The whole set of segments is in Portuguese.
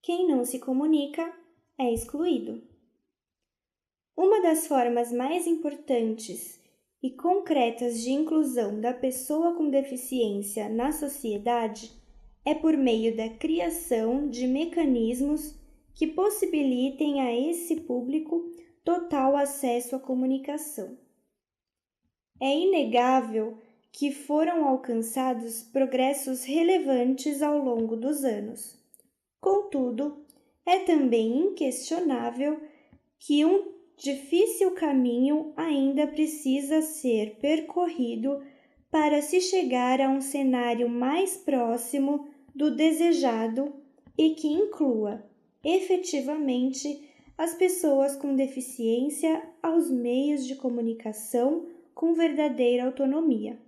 Quem não se comunica é excluído. Uma das formas mais importantes e concretas de inclusão da pessoa com deficiência na sociedade é por meio da criação de mecanismos que possibilitem a esse público total acesso à comunicação. É inegável que foram alcançados progressos relevantes ao longo dos anos. Contudo, é também inquestionável que um difícil caminho ainda precisa ser percorrido para se chegar a um cenário mais próximo do desejado e que inclua, efetivamente, as pessoas com deficiência aos meios de comunicação com verdadeira autonomia.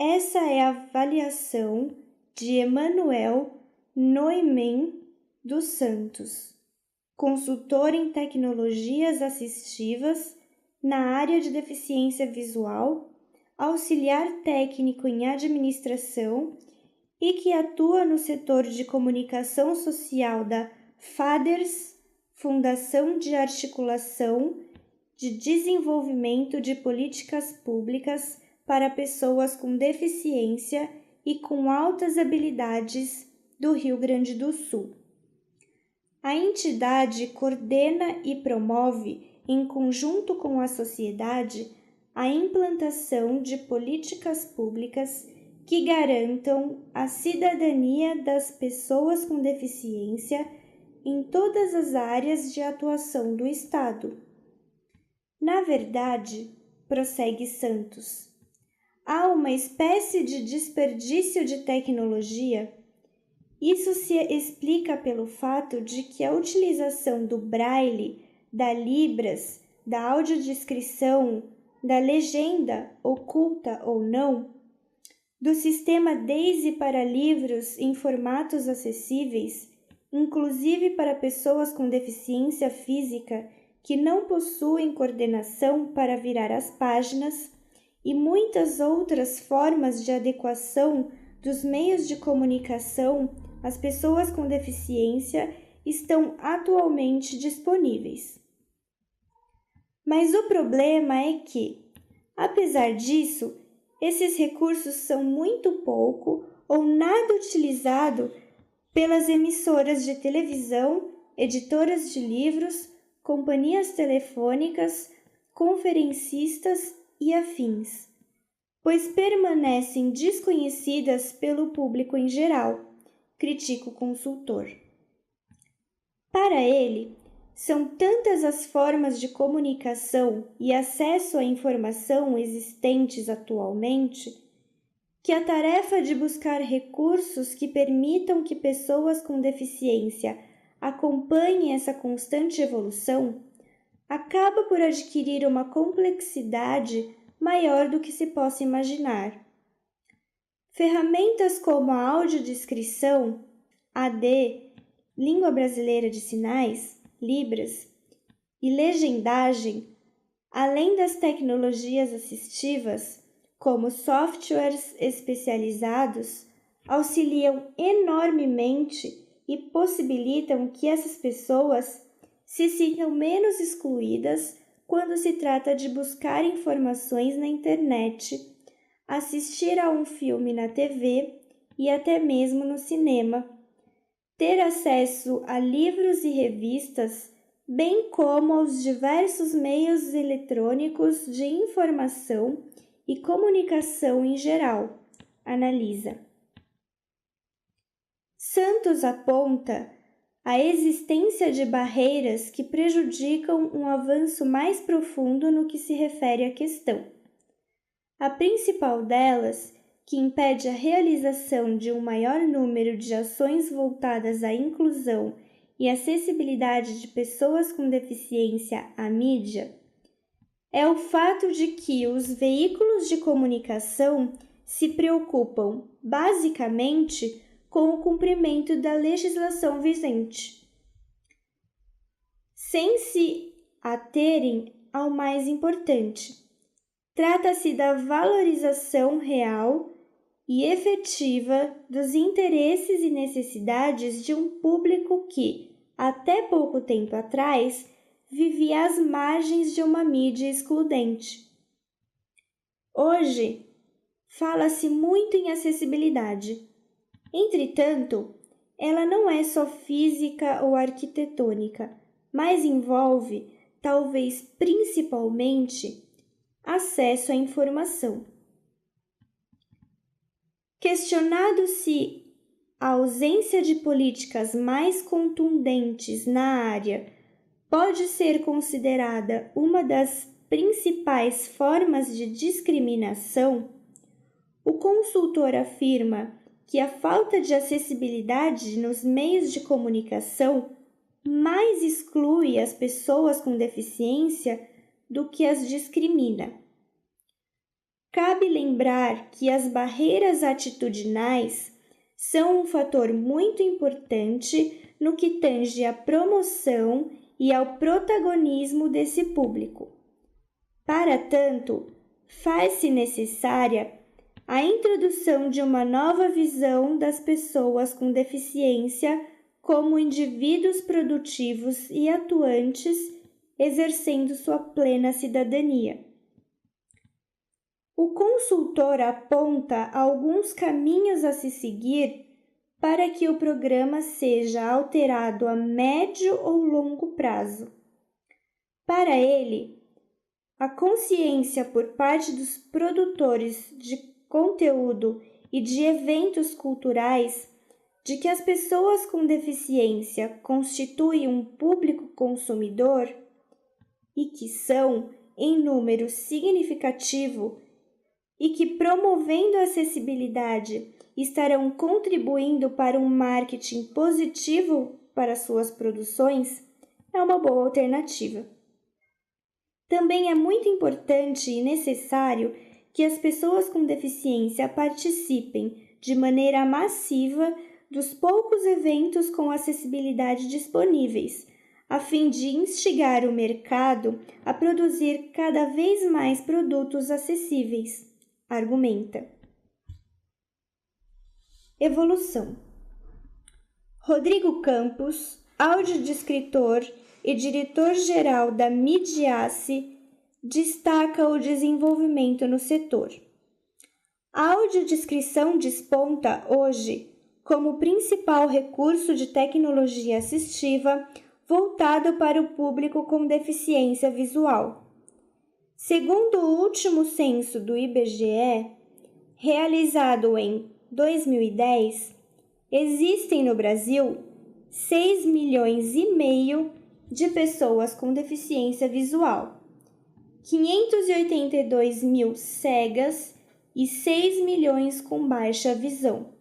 Essa é a avaliação de Emanuel Neumann dos Santos, consultor em tecnologias assistivas na área de deficiência visual, auxiliar técnico em administração e que atua no setor de comunicação social da FADERS, Fundação de Articulação de Desenvolvimento de Políticas Públicas para Pessoas com Deficiência e com Altas Habilidades do Rio Grande do Sul. A entidade coordena e promove, em conjunto com a sociedade, a implantação de políticas públicas que garantam a cidadania das pessoas com deficiência em todas as áreas de atuação do Estado. Na verdade, prossegue Santos, há uma espécie de desperdício de tecnologia. Isso se explica pelo fato de que a utilização do braille, da libras, da audiodescrição, da legenda, oculta ou não, do sistema DAISY para livros em formatos acessíveis, inclusive para pessoas com deficiência física que não possuem coordenação para virar as páginas, e muitas outras formas de adequação dos meios de comunicação às pessoas com deficiência estão atualmente disponíveis. Mas o problema é que, apesar disso, esses recursos são muito pouco ou nada utilizados pelas emissoras de televisão, editoras de livros, companhias telefônicas, conferencistas e afins, pois permanecem desconhecidas pelo público em geral, critica o consultor. Para ele, são tantas as formas de comunicação e acesso à informação existentes atualmente que a tarefa de buscar recursos que permitam que pessoas com deficiência acompanhem essa constante evolução acaba por adquirir uma complexidade maior do que se possa imaginar. Ferramentas como a audiodescrição, AD, Língua Brasileira de Sinais, Libras, e legendagem, além das tecnologias assistivas, como softwares especializados, auxiliam enormemente e possibilitam que essas pessoas se sintam menos excluídas quando se trata de buscar informações na internet, assistir a um filme na TV e até mesmo no cinema, ter acesso a livros e revistas, bem como aos diversos meios eletrônicos de informação e comunicação em geral, analisa. Santos aponta a existência de barreiras que prejudicam um avanço mais profundo no que se refere à questão. A principal delas, que impede a realização de um maior número de ações voltadas à inclusão e acessibilidade de pessoas com deficiência à mídia, é o fato de que os veículos de comunicação se preocupam, basicamente, com o cumprimento da legislação vigente, sem se aterem ao mais importante. Trata-se da valorização real e efetiva dos interesses e necessidades de um público que, até pouco tempo atrás, vivia às margens de uma mídia excludente. Hoje, fala-se muito em acessibilidade. Entretanto, ela não é só física ou arquitetônica, mas envolve, talvez principalmente, acesso à informação. Questionado se a ausência de políticas mais contundentes na área pode ser considerada uma das principais formas de discriminação, o consultor afirma que a falta de acessibilidade nos meios de comunicação mais exclui as pessoas com deficiência do que as discrimina. Cabe lembrar que as barreiras atitudinais são um fator muito importante no que tange à promoção e ao protagonismo desse público. Para tanto, faz-se necessária a introdução de uma nova visão das pessoas com deficiência como indivíduos produtivos e atuantes, exercendo sua plena cidadania. O consultor aponta alguns caminhos a se seguir para que o programa seja alterado a médio ou longo prazo. Para ele, a consciência por parte dos produtores de conteúdo e de eventos culturais de que as pessoas com deficiência constituem um público consumidor e que são, em número significativo, e que, promovendo a acessibilidade, estarão contribuindo para um marketing positivo para suas produções, é uma boa alternativa. Também é muito importante e necessário que as pessoas com deficiência participem de maneira massiva dos poucos eventos com acessibilidade disponíveis, a fim de instigar o mercado a produzir cada vez mais produtos acessíveis, argumenta. Evolução. Rodrigo Campos, audiodescritor e diretor-geral da Midiace, destaca o desenvolvimento no setor. A audiodescrição desponta hoje como principal recurso de tecnologia assistiva voltado para o público com deficiência visual. Segundo o último censo do IBGE, realizado em 2010, existem no Brasil 6,5 milhões de pessoas com deficiência visual, 582 mil cegas e 6 milhões com baixa visão,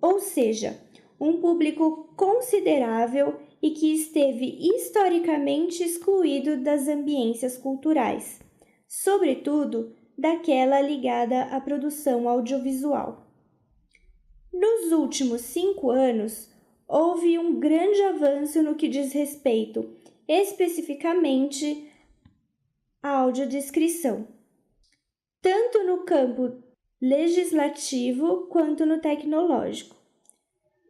ou seja, um público considerável e que esteve historicamente excluído das ambiências culturais, sobretudo daquela ligada à produção audiovisual. Nos últimos 5 anos, houve um grande avanço no que diz respeito, especificamente, à audiodescrição, tanto no campo legislativo quanto no tecnológico.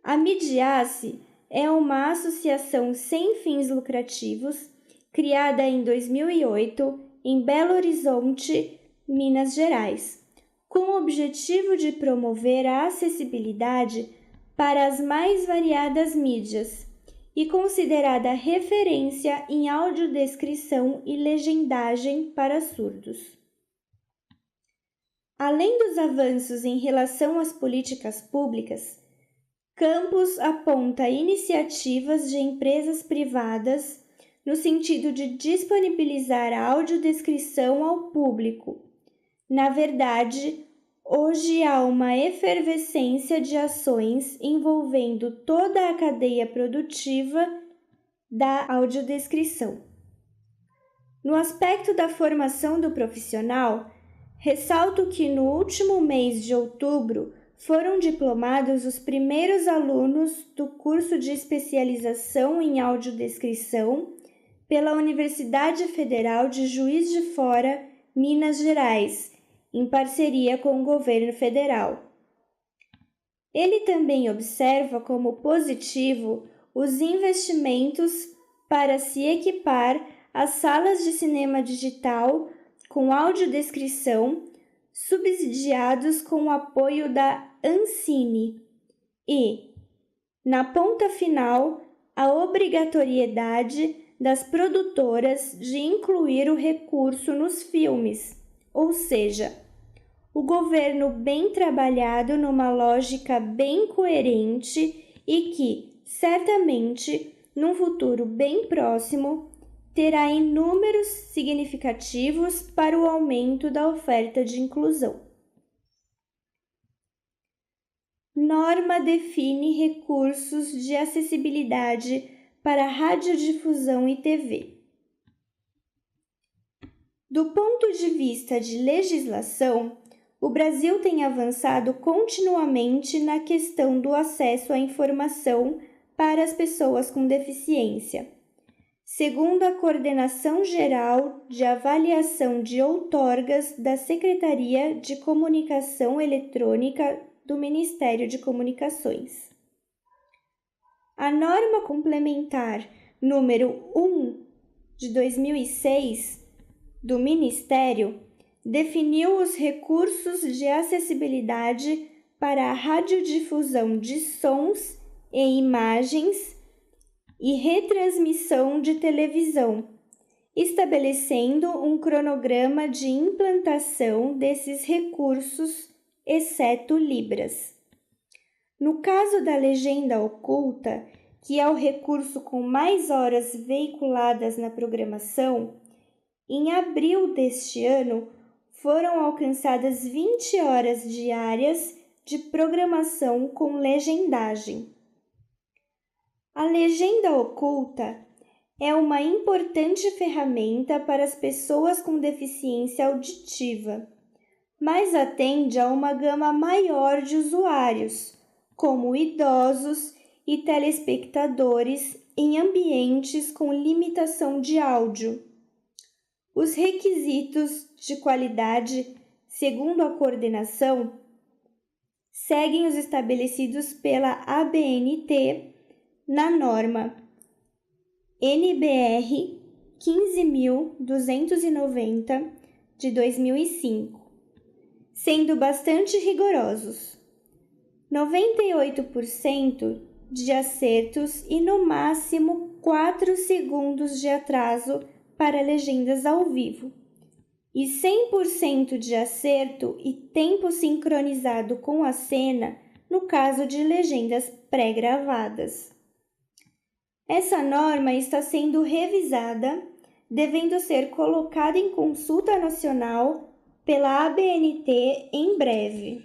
A Midiace é uma associação sem fins lucrativos, criada em 2008 em Belo Horizonte, Minas Gerais, com o objetivo de promover a acessibilidade para as mais variadas mídias e considerada referência em audiodescrição e legendagem para surdos. Além dos avanços em relação às políticas públicas, Campos aponta iniciativas de empresas privadas no sentido de disponibilizar a audiodescrição ao público. Na verdade, hoje há uma efervescência de ações envolvendo toda a cadeia produtiva da audiodescrição. No aspecto da formação do profissional, ressalto que no último mês de outubro foram diplomados os primeiros alunos do curso de especialização em audiodescrição pela Universidade Federal de Juiz de Fora, Minas Gerais, em parceria com o governo federal. Ele também observa como positivo os investimentos para se equipar as salas de cinema digital com audiodescrição, subsidiados com o apoio da Ancine, e, na ponta final, a obrigatoriedade das produtoras de incluir o recurso nos filmes, ou seja, o governo bem trabalhado numa lógica bem coerente e que, certamente, num futuro bem próximo, terá inúmeros significativos para o aumento da oferta de inclusão. Norma define recursos de acessibilidade para radiodifusão e TV. Do ponto de vista de legislação, o Brasil tem avançado continuamente na questão do acesso à informação para as pessoas com deficiência. Segundo a Coordenação Geral de Avaliação de Outorgas da Secretaria de Comunicação Eletrônica do Ministério de Comunicações. A norma complementar número 1 de 2006 do Ministério definiu os recursos de acessibilidade para a radiodifusão de sons e imagens e retransmissão de televisão, estabelecendo um cronograma de implantação desses recursos, exceto Libras. No caso da legenda oculta, que é o recurso com mais horas veiculadas na programação, em abril deste ano foram alcançadas 20 horas diárias de programação com legendagem. A legenda oculta é uma importante ferramenta para as pessoas com deficiência auditiva, mas atende a uma gama maior de usuários, como idosos e telespectadores em ambientes com limitação de áudio. Os requisitos de qualidade, segundo a coordenação, seguem os estabelecidos pela ABNT na norma NBR 15.290 de 2005, sendo bastante rigorosos. 98% de acertos e no máximo 4 segundos de atraso para legendas ao vivo, e 100% de acerto e tempo sincronizado com a cena no caso de legendas pré-gravadas. Essa norma está sendo revisada, devendo ser colocada em consulta nacional pela ABNT em breve.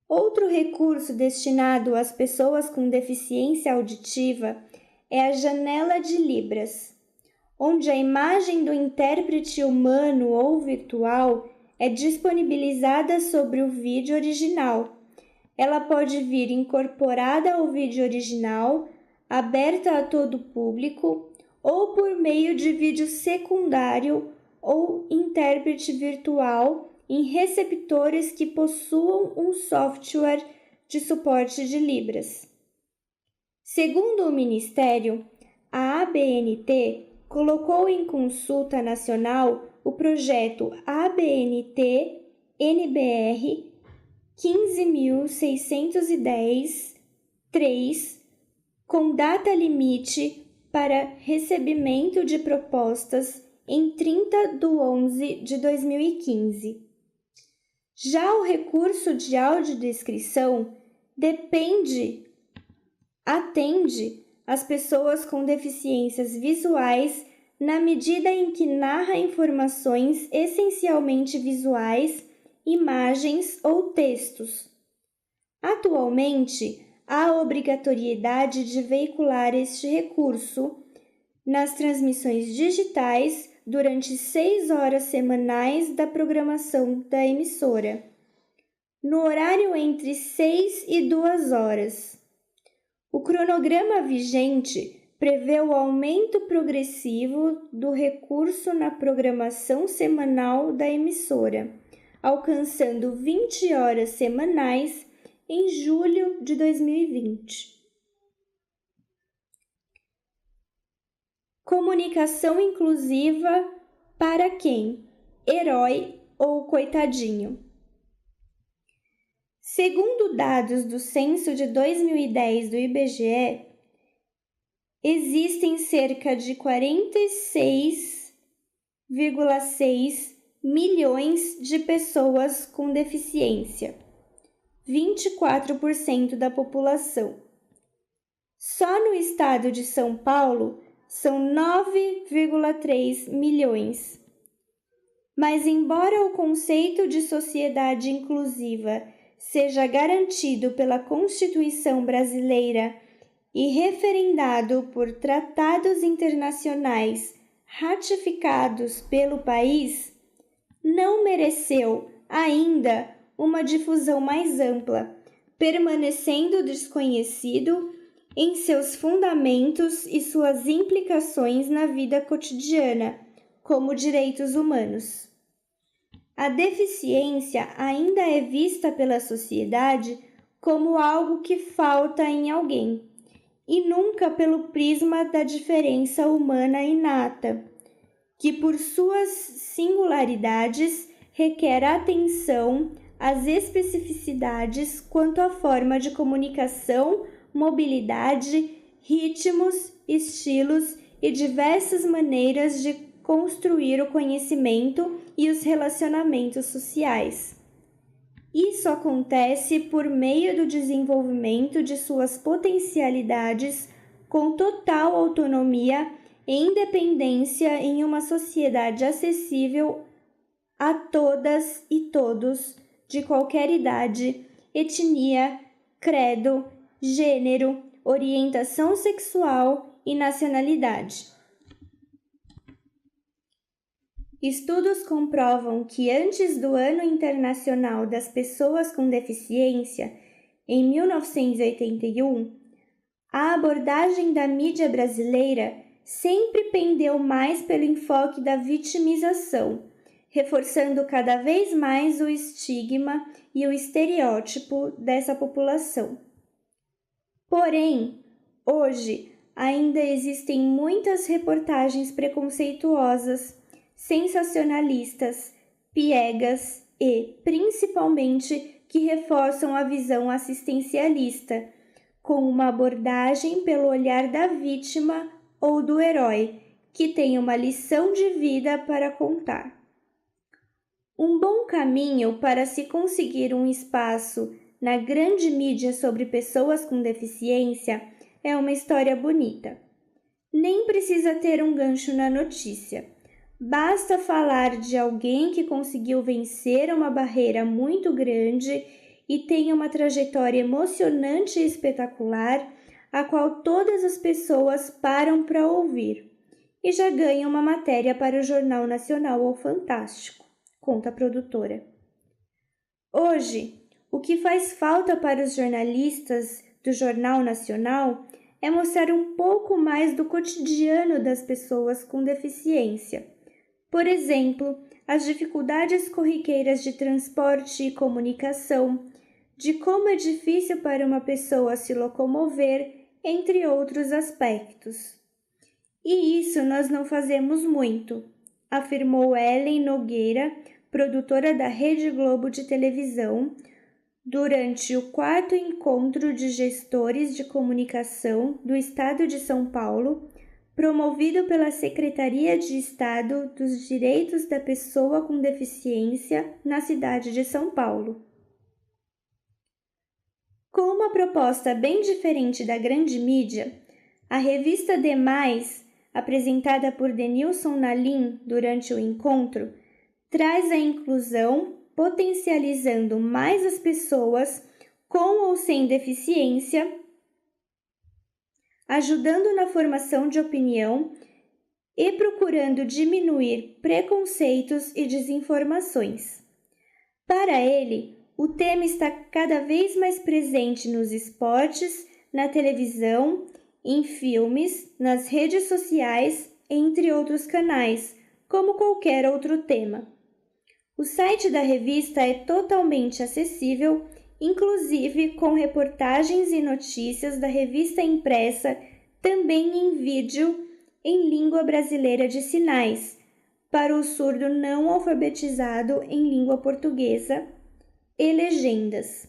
Outro recurso destinado às pessoas com deficiência auditiva é a janela de Libras, onde a imagem do intérprete humano ou virtual é disponibilizada sobre o vídeo original. Ela pode vir incorporada ao vídeo original, aberta a todo público, ou por meio de vídeo secundário ou intérprete virtual em receptores que possuam um software de suporte de Libras. Segundo o Ministério, a ABNT colocou em consulta nacional o projeto ABNT-NBR 15.610-3, com data limite para recebimento de propostas em 30/11/2015. Já o recurso de audiodescrição atende as pessoas com deficiências visuais na medida em que narra informações essencialmente visuais, imagens ou textos. Atualmente, há obrigatoriedade de veicular este recurso nas transmissões digitais durante 6 horas semanais da programação da emissora, no horário entre 6 e 2 horas. O cronograma vigente prevê o aumento progressivo do recurso na programação semanal da emissora, alcançando 20 horas semanais em julho de 2020. Comunicação inclusiva para quem? Herói ou coitadinho? Segundo dados do censo de 2010 do IBGE, existem cerca de 46,6 milhões de pessoas com deficiência, 24% da população. Só no estado de São Paulo são 9,3 milhões. Mas, embora o conceito de sociedade inclusiva seja garantido pela Constituição brasileira e referendado por tratados internacionais ratificados pelo país, não mereceu ainda uma difusão mais ampla, permanecendo desconhecido em seus fundamentos e suas implicações na vida cotidiana, como direitos humanos. A deficiência ainda é vista pela sociedade como algo que falta em alguém, e nunca pelo prisma da diferença humana inata, que por suas singularidades requer atenção às especificidades quanto à forma de comunicação, mobilidade, ritmos, estilos e diversas maneiras de construir o conhecimento e os relacionamentos sociais. Isso acontece por meio do desenvolvimento de suas potencialidades com total autonomia e independência em uma sociedade acessível a todas e todos, de qualquer idade, etnia, credo, gênero, orientação sexual e nacionalidade. Estudos comprovam que antes do Ano Internacional das Pessoas com Deficiência, em 1981, a abordagem da mídia brasileira sempre pendeu mais pelo enfoque da vitimização, reforçando cada vez mais o estigma e o estereótipo dessa população. Porém, hoje ainda existem muitas reportagens preconceituosas, sensacionalistas, piegas e, principalmente, que reforçam a visão assistencialista, com uma abordagem pelo olhar da vítima ou do herói, que tem uma lição de vida para contar. Um bom caminho para se conseguir um espaço na grande mídia sobre pessoas com deficiência é uma história bonita. Nem precisa ter um gancho na notícia. Basta falar de alguém que conseguiu vencer uma barreira muito grande e tem uma trajetória emocionante e espetacular, a qual todas as pessoas param para ouvir, e já ganha uma matéria para o Jornal Nacional ou Fantástico, conta a produtora. Hoje, o que faz falta para os jornalistas do Jornal Nacional é mostrar um pouco mais do cotidiano das pessoas com deficiência. Por exemplo, as dificuldades corriqueiras de transporte e comunicação, de como é difícil para uma pessoa se locomover, entre outros aspectos. E isso nós não fazemos muito, afirmou Ellen Nogueira, produtora da Rede Globo de televisão, durante o 4º Encontro de Gestores de Comunicação do Estado de São Paulo, promovido pela Secretaria de Estado dos Direitos da Pessoa com Deficiência na cidade de São Paulo. Com uma proposta bem diferente da grande mídia, a revista Demais, apresentada por Denilson Nalim durante o encontro, traz a inclusão, potencializando mais as pessoas com ou sem deficiência, ajudando na formação de opinião e procurando diminuir preconceitos e desinformações. Para ele, o tema está cada vez mais presente nos esportes, na televisão, em filmes, nas redes sociais, entre outros canais, como qualquer outro tema. O site da revista é totalmente acessível, inclusive com reportagens e notícias da revista impressa também em vídeo em língua brasileira de sinais, para o surdo não alfabetizado em língua portuguesa, e legendas.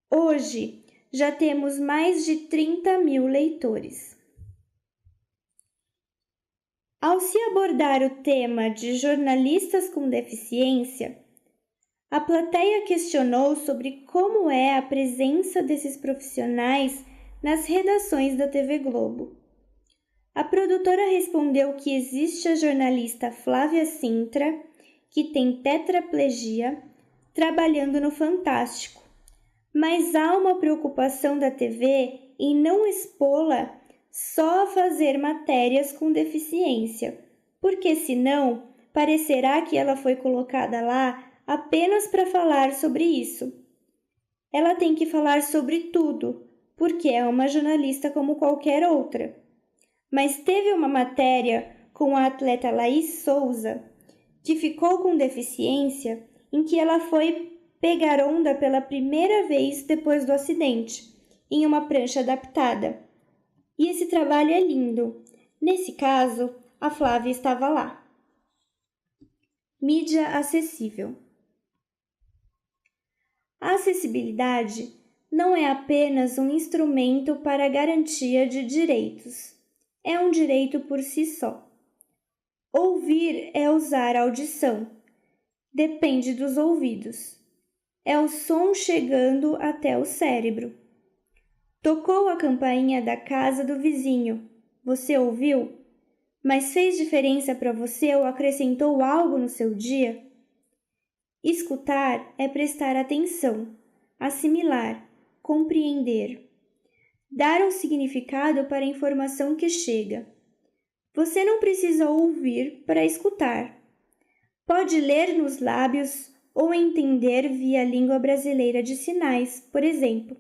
Hoje, já temos mais de 30.000 leitores. Ao se abordar o tema de jornalistas com deficiência, a plateia questionou sobre como é a presença desses profissionais nas redações da TV Globo. A produtora respondeu que existe a jornalista Flávia Sintra, que tem tetraplegia, trabalhando no Fantástico, mas há uma preocupação da TV em não expô-la só a fazer matérias com deficiência, porque senão parecerá que ela foi colocada lá apenas para falar sobre isso. Ela tem que falar sobre tudo, porque é uma jornalista como qualquer outra. Mas teve uma matéria com a atleta Laís Souza, que ficou com deficiência, em que ela foi pegar onda pela primeira vez depois do acidente, em uma prancha adaptada. E esse trabalho é lindo. Nesse caso, a Flávia estava lá. Mídia acessível. A acessibilidade não é apenas um instrumento para a garantia de direitos. É um direito por si só. Ouvir é usar a audição. Depende dos ouvidos. É o som chegando até o cérebro. Tocou a campainha da casa do vizinho. Você ouviu? Mas fez diferença para você ou acrescentou algo no seu dia? Escutar é prestar atenção, assimilar, compreender. Dar um significado para a informação que chega. Você não precisa ouvir para escutar. Pode ler nos lábios ou entender via língua brasileira de sinais, por exemplo.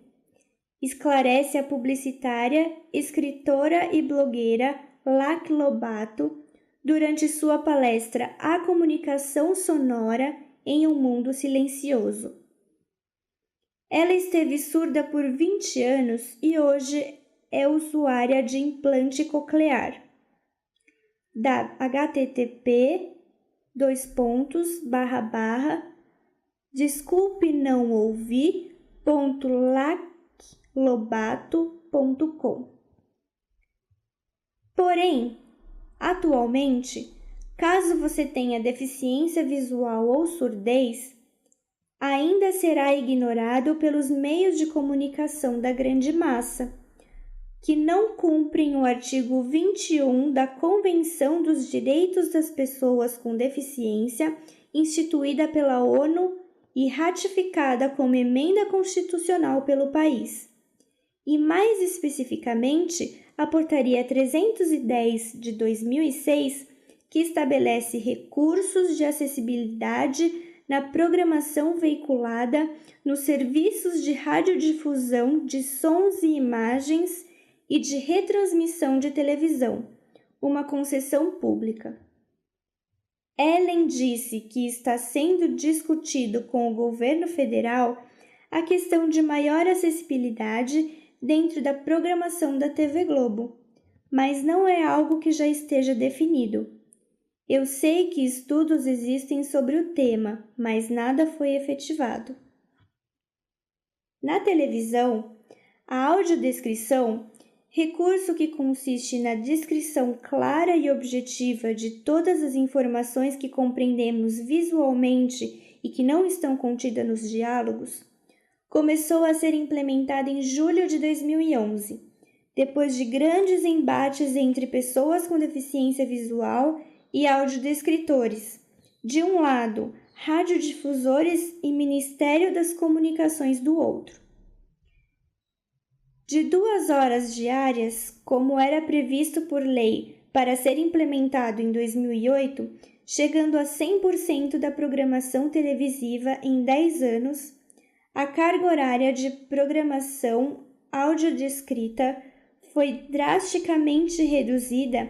Esclarece a publicitária, escritora e blogueira Lac Lobato durante sua palestra A Comunicação Sonora em um Mundo Silencioso. Ela esteve surda por 20 anos e hoje é usuária de implante coclear. Da http://desculpe não ouvi.laclobato.com. Porém, atualmente, caso você tenha deficiência visual ou surdez, ainda será ignorado pelos meios de comunicação da grande massa, que não cumprem o artigo 21 da Convenção dos Direitos das Pessoas com Deficiência, instituída pela ONU e ratificada como emenda constitucional pelo país. E mais especificamente, a Portaria 310 de 2006, que estabelece recursos de acessibilidade na programação veiculada nos serviços de radiodifusão de sons e imagens e de retransmissão de televisão, uma concessão pública. Ellen disse que está sendo discutido com o governo federal a questão de maior acessibilidade dentro da programação da TV Globo, mas não é algo que já esteja definido. Eu sei que estudos existem sobre o tema, mas nada foi efetivado. Na televisão, a audiodescrição, recurso que consiste na descrição clara e objetiva de todas as informações que compreendemos visualmente e que não estão contidas nos diálogos, começou a ser implementada em julho de 2011, depois de grandes embates entre pessoas com deficiência visual e audiodescritores. De um lado, radiodifusores e Ministério das Comunicações do outro. De 2 horas diárias, como era previsto por lei para ser implementado em 2008, chegando a 100% da programação televisiva em 10 anos, a carga horária de programação audiodescrita foi drasticamente reduzida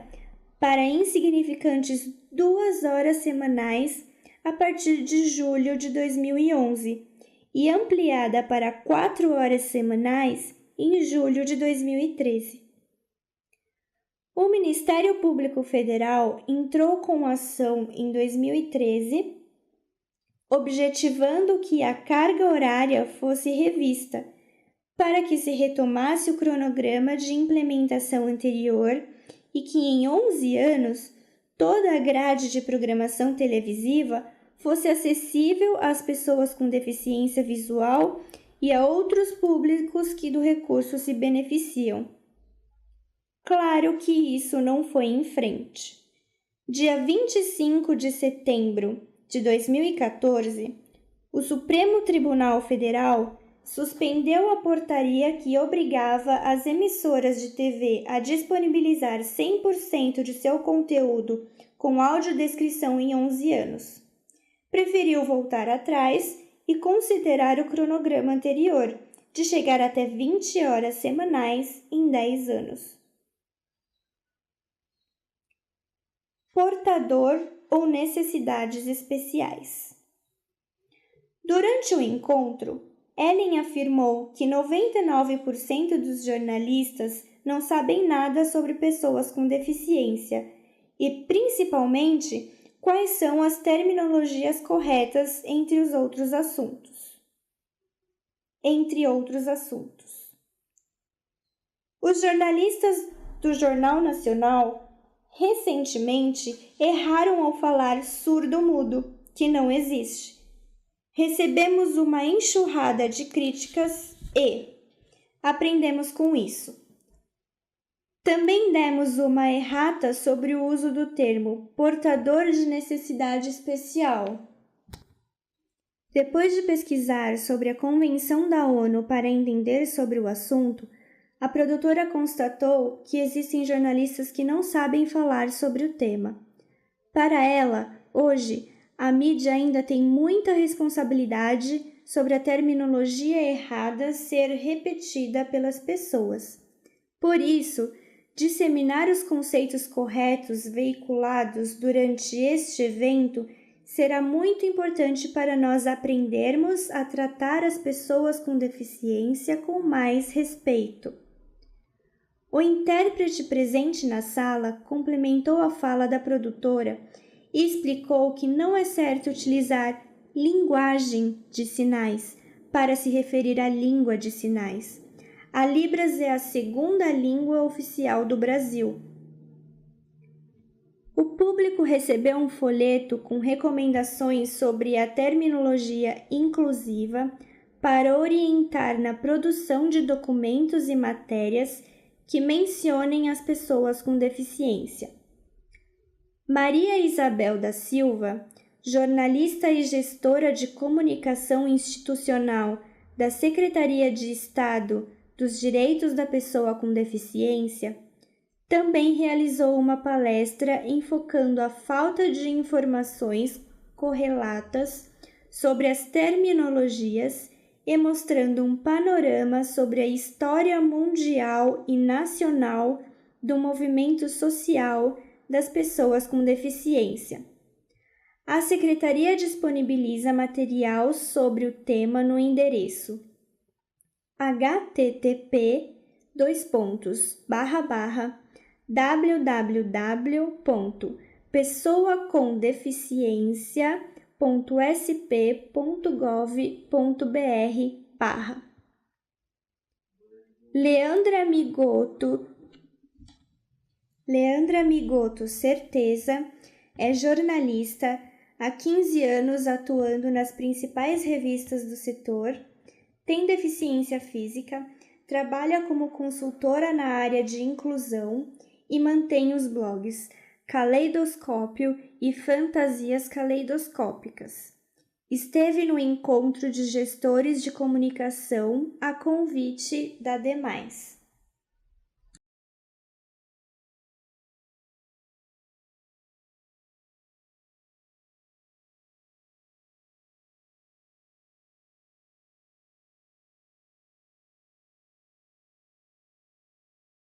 para insignificantes 2 horas semanais a partir de julho de 2011 e ampliada para 4 horas semanais em julho de 2013. O Ministério Público Federal entrou com ação em 2013, objetivando que a carga horária fosse revista, para que se retomasse o cronograma de implementação anterior e que em 11 anos toda a grade de programação televisiva fosse acessível às pessoas com deficiência visual e a outros públicos que do recurso se beneficiam. Claro que isso não foi em frente. Dia 25 de setembro de 2014, o Supremo Tribunal Federal suspendeu a portaria que obrigava as emissoras de TV a disponibilizar 100% de seu conteúdo com audiodescrição em 11 anos. Preferiu voltar atrás e considerar o cronograma anterior, de chegar até 20 horas semanais em 10 anos. Portador ou necessidades especiais. Durante o encontro, Ellen afirmou que 99% dos jornalistas não sabem nada sobre pessoas com deficiência e, principalmente, quais são as terminologias corretas entre outros assuntos. Os jornalistas do Jornal Nacional recentemente erraram ao falar surdo-mudo, que não existe. Recebemos uma enxurrada de críticas e aprendemos com isso. Também demos uma errata sobre o uso do termo portador de necessidade especial. Depois de pesquisar sobre a Convenção da ONU para entender sobre o assunto, a produtora constatou que existem jornalistas que não sabem falar sobre o tema. Para ela, hoje, a mídia ainda tem muita responsabilidade sobre a terminologia errada ser repetida pelas pessoas. Por isso, disseminar os conceitos corretos veiculados durante este evento será muito importante para nós aprendermos a tratar as pessoas com deficiência com mais respeito. O intérprete presente na sala complementou a fala da produtora e explicou que não é certo utilizar linguagem de sinais para se referir à língua de sinais. A Libras é a segunda língua oficial do Brasil. O público recebeu um folheto com recomendações sobre a terminologia inclusiva para orientar na produção de documentos e matérias que mencionem as pessoas com deficiência. Maria Isabel da Silva, jornalista e gestora de comunicação institucional da Secretaria de Estado dos Direitos da Pessoa com Deficiência, também realizou uma palestra enfocando a falta de informações correlatas sobre as terminologias e mostrando um panorama sobre a história mundial e nacional do movimento social das pessoas com deficiência. A Secretaria disponibiliza material sobre o tema no endereço http://www.pessoacomdeficiência.sp.gov.br/. Leandra Migoto Certeza é jornalista há 15 anos atuando nas principais revistas do setor, tem deficiência física, trabalha como consultora na área de inclusão e mantém os blogs Caleidoscópio e Fantasias Caleidoscópicas. Esteve no encontro de gestores de comunicação a convite da Demais.